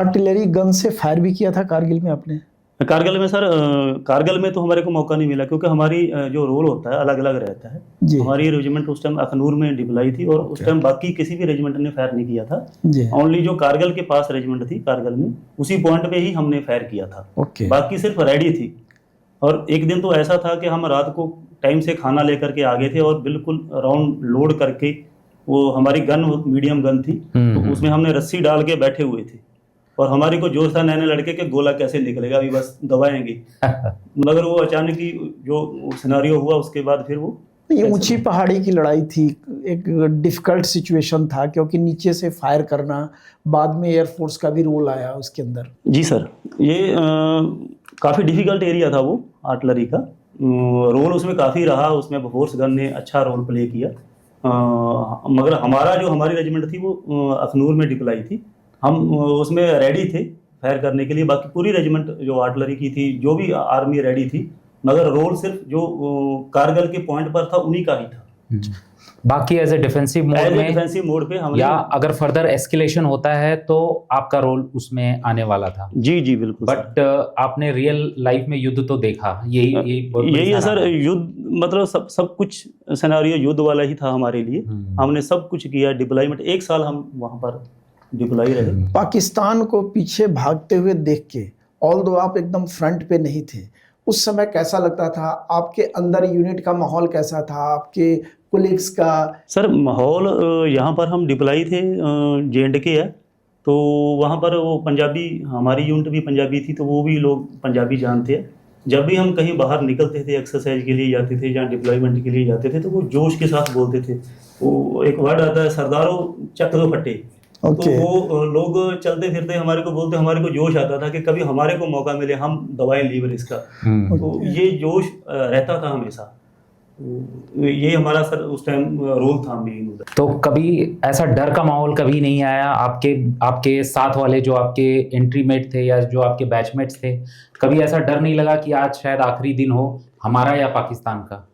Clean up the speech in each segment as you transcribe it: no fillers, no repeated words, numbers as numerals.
Artillery gun से fire भी किया था कारगिल में आपने? कारगिल में सर, कारगिल में तो हमारे को मौका नहीं मिला क्योंकि हमारी जो रोल होता है अलग अलग रहता है। जी हमारी रेजिमेंट उस टाइम अखनूर में डिप्लाई थी और उस टाइम बाकी किसी भी रेजिमेंट ने फायर नहीं किया था। जी। ओनली जो कारगिल के पास रेजिमेंट थी कारगिल में, उसी पॉइंट पे ही हमने फायर किया था। ओके। बाकी सिर्फ रेडी थी। और एक दिन तो ऐसा था कि हम रात को टाइम से खाना लेकर के आ गए थे और बिल्कुल राउंड लोड करके, वो हमारी गन मीडियम गन थी तो उसमें हमने रस्सी डाल के बैठे हुए थे और हमारे को जोश था नए नए लड़के के गोला कैसे निकलेगा, अभी बस दबाएंगे। मगर वो अचानक ही जो सिनारियो हुआ उसके बाद फिर वो ये ऊंची पहाड़ी की लड़ाई थी, एक डिफिकल्ट सिचुएशन था क्योंकि नीचे से फायर करना, बाद में एयरफोर्स का भी रोल आया उसके अंदर। जी सर, ये काफ़ी डिफिकल्ट एरिया था वो आर्टिलरी का। रोल उसमें काफ़ी रहा, उसमें फोर्स गन ने अच्छा रोल प्ले किया। मगर हमारी रेजिमेंट थी वो अखनूर में डिप्लाई थी, हम उसमें रेडी थे फायर करने के लिए। बाकी पूरी रेजिमेंट जो आर्टिलरी की थी, जो भी आर्मी रेडी थी, मगर रोल सिर्फ जो कारगिल के पॉइंट पर था उन्हीं का ही था। बाकी एज ए डिफेंसिव मोड पे हमने, या अगर फर्दर एस्केलेशन होता है तो आपका रोल उसमें आने वाला था। जी जी बिल्कुल। बट आपने रियल लाइफ में युद्ध तो देखा, यही है सर। युद्ध मतलब सब कुछ सिनेरियो युद्ध वाला ही था हमारे लिए। हमने सब कुछ किया, डिप्लॉयमेंट 1 साल हम वहाँ पर डिप्लॉय रहे। पाकिस्तान को पीछे भागते हुए देख के, ऑल्दो आप एकदम फ्रंट पे नहीं थे, उस समय कैसा लगता था? आपके अंदर यूनिट का माहौल कैसा था, आपके कोलिग्स का? सर माहौल यहाँ पर हम डिप्लॉय थे, J&K है, तो वहाँ पर वो पंजाबी, हमारी यूनिट भी पंजाबी थी तो वो भी लोग पंजाबी जानते हैं। जब भी हम कहीं बाहर निकलते थे, एक्सरसाइज के लिए जाते थे या डिप्लॉयमेंट के लिए जाते थे, तो वो जोश के साथ बोलते थे। वो एक वर्ड आता है, सरदारों चक दो फटे। Okay. तो वो लोग चलते फिरते हमारे को बोलते, हमारे को जोश आता था कि कभी हमारे को मौका मिले हम दबाएं लीवर इसका। तो ये जोश रहता था हमेशा। ये हमारा सर उस टाइम रोल था मेन उधर। तो कभी ऐसा डर का माहौल कभी नहीं आया आपके साथ वाले जो आपके एंट्रीमेट थे या जो आपके बैचमेट्स थे, कभी ऐसा डर नहीं लगा कि आज शायद आखिरी दिन हो हमारा या पाकिस्तान का?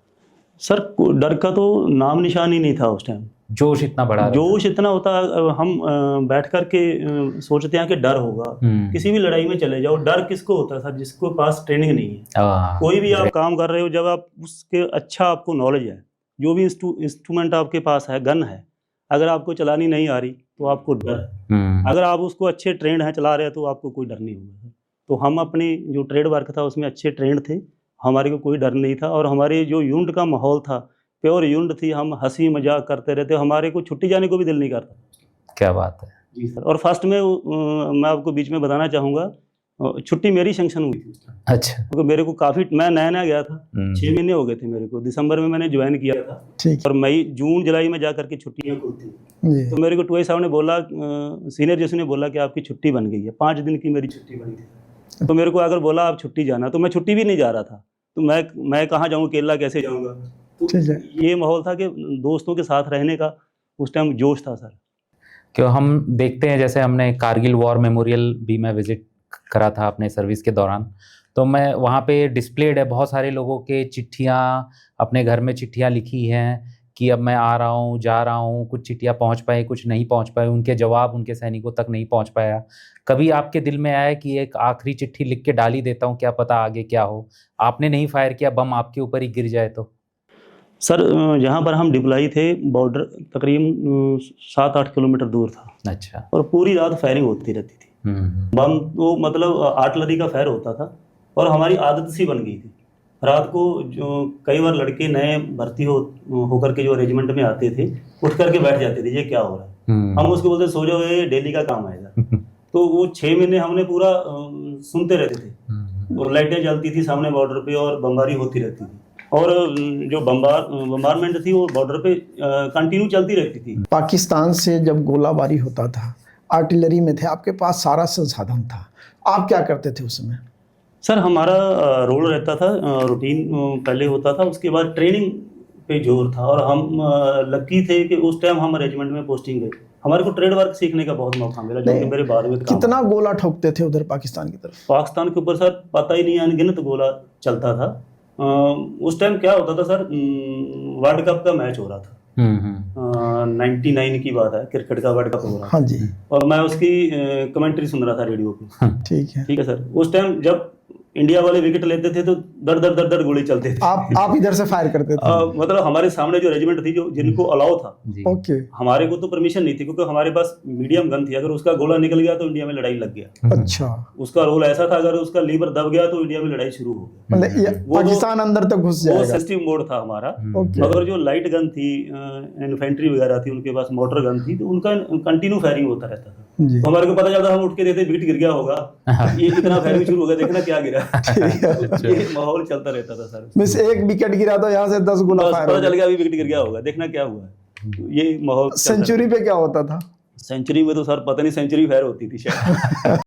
सर डर का तो नाम निशान ही नहीं था उस टाइम। जोश इतना बड़ा, जोश इतना होता, हम बैठ कर के सोचते हैं कि डर होगा। किसी भी लड़ाई में चले जाओ, डर किसको होता है सर? जिसको पास ट्रेनिंग नहीं है। कोई भी आप काम कर रहे हो, जब आप उसके अच्छा आपको नॉलेज है, जो भी इंस्ट्रूमेंट आपके पास है, गन है, अगर आपको चलानी नहीं आ रही तो आपको डर है। अगर आप उसको अच्छे ट्रेंड है चला रहे हैं तो आपको कोई डर नहीं होगा। तो हम अपनी जो ट्रेड वर्क था उसमें अच्छे ट्रेंड थे, हमारे को कोई डर नहीं था। और हमारे जो यूनिट का माहौल था, प्योर यूनिट थी, हम हंसी मजाक करते रहते, हमारे को छुट्टी जाने को भी दिल नहीं करता। क्या बात है। जी सर। और फर्स्ट में मैं आपको बीच में बताना चाहूँगा, छुट्टी मेरी सेंक्शन हुई थी। अच्छा। क्योंकि मेरे को काफ़ी, मैं नया गया था, 6 महीने हो गए थे मेरे को। दिसंबर में मैंने ज्वाइन किया था और मई जून जुलाई में जा करके छुट्टियाँ खुलती। तो मेरे को टूआई साहब ने बोला, सीनियर जैसे ने बोला कि आपकी छुट्टी बन गई है, 5 दिन की मेरी छुट्टी बनी थी। तो मेरे को अगर बोला आप छुट्टी जाना, तो मैं छुट्टी भी नहीं जा रहा था। तो मैं कहाँ जाऊँ, केरला कैसे जाऊँगा? तो ये माहौल था कि दोस्तों के साथ रहने का उस टाइम जोश था सर। क्यों हम देखते हैं, जैसे हमने कारगिल वॉर मेमोरियल भी मैं विजिट करा था अपने सर्विस के दौरान, तो मैं वहाँ पे डिस्प्लेड है बहुत सारे लोगों के चिट्ठियाँ, अपने घर में चिट्ठियाँ लिखी हैं कि अब मैं आ रहा हूँ, जा रहा हूँ। कुछ चिट्ठियाँ पहुँच पाई, कुछ नहीं पहुँच पाई, उनके जवाब उनके सैनिकों तक नहीं पहुँच पाया। कभी आपके दिल में आया कि एक आखिरी चिट्ठी लिख के डाल ही देता हूँ, क्या पता आगे क्या हो? आपने नहीं फायर किया, बम आपके ऊपर ही गिर जाए तो? सर जहाँ पर हम डिप्लॉय थे, बॉर्डर तकरीबन 7-8 किलोमीटर दूर था। अच्छा। और पूरी रात फायरिंग होती रहती थी। बम तो मतलब आर्टिलरी का फायर होता था और हमारी आदत सी बन गई थी। रात को जो कई बार लड़के नए भर्ती होकर के जो रेजिमेंट में आते थे, उठ करके बैठ जाते थे, ये क्या हो रहा है? हम उसको बोलते सो जाओ, ये डेली का काम आएगा। तो वो 6 महीने हमने पूरा सुनते रहते थे। और लाइटें जलती थी सामने बॉर्डर पे और बमबारी होती रहती थी। और जो बम्बारमेंट थी वो बॉर्डर पे कंटिन्यू चलती रहती थी। पाकिस्तान से जब गोलाबारी होता था, आर्टिलरी में थे, आपके पास सारा संसाधन था, आप क्या करते थे उस समय? सर हमारा रोल रहता था, रूटीन पहले होता था, उसके बाद ट्रेनिंग पे जोर था। और हम लकी थे कि उस टाइम हम रेजिमेंट में पोस्टिंग गए, हमारे को ट्रेड वर्क सीखने का बहुत मौका मिला, जो कि मेरे बाद में कितना गोला ठोकते थे उधर पाकिस्तान की तरफ? पाकिस्तान के ऊपर सर पता ही नहीं, अनगिनत गोला चलता था। उस टाइम क्या होता था सर, वर्ल्ड कप का मैच हो रहा था 99 की बात है, क्रिकेट का वर्ल्ड कप हो रहा हाँ जी, और मैं उसकी कमेंट्री सुन रहा था रेडियो पे। ठीक है सर, उस टाइम जब इंडिया वाले विकेट लेते थे तो दर दर दर दर गोली चलते थे। आप इधर से फायर करते थे? मतलब हमारे सामने जो रेजिमेंट थी, जो जिनको अलाउ था, ओके, हमारे को तो परमिशन नहीं थी, क्योंकि हमारे पास मीडियम गन थी। अगर उसका गोला निकल गया तो इंडिया में लड़ाई लग गया। अच्छा, उसका रोल ऐसा था, अगर उसका लीवर दब गया तो इंडिया में लड़ाई शुरू हो गई। मतलब ये पाकिस्तान अंदर तक घुस वो जाएगा। सेंसिटिव मोड था हमारा। ओके, मगर जो लाइट गन थी, इन्फेंट्री वगैरह थी, उनके पास मोटर गन थी, तो उनका कंटिन्यू फायरिंग होता रहता था। जी, तो हमारे को पता चलता, हम उठ के देते विकेट गिर गया होगा, ये इतना फायरिंग शुरू हो गया, देखना क्या गिरा। ये माहौल चलता रहता था सर। मिस एक विकेट गिरा तो यहाँ से 10 गोला बस फायर पता हो चल गया। गया अभी विकेट गिर गया होगा, देखना क्या हुआ। तो ये माहौल चलता सेंचुरी पे क्या होता था? सेंचुरी में तो सर पता नहीं, सेंचुरी फायर होती थी शायद।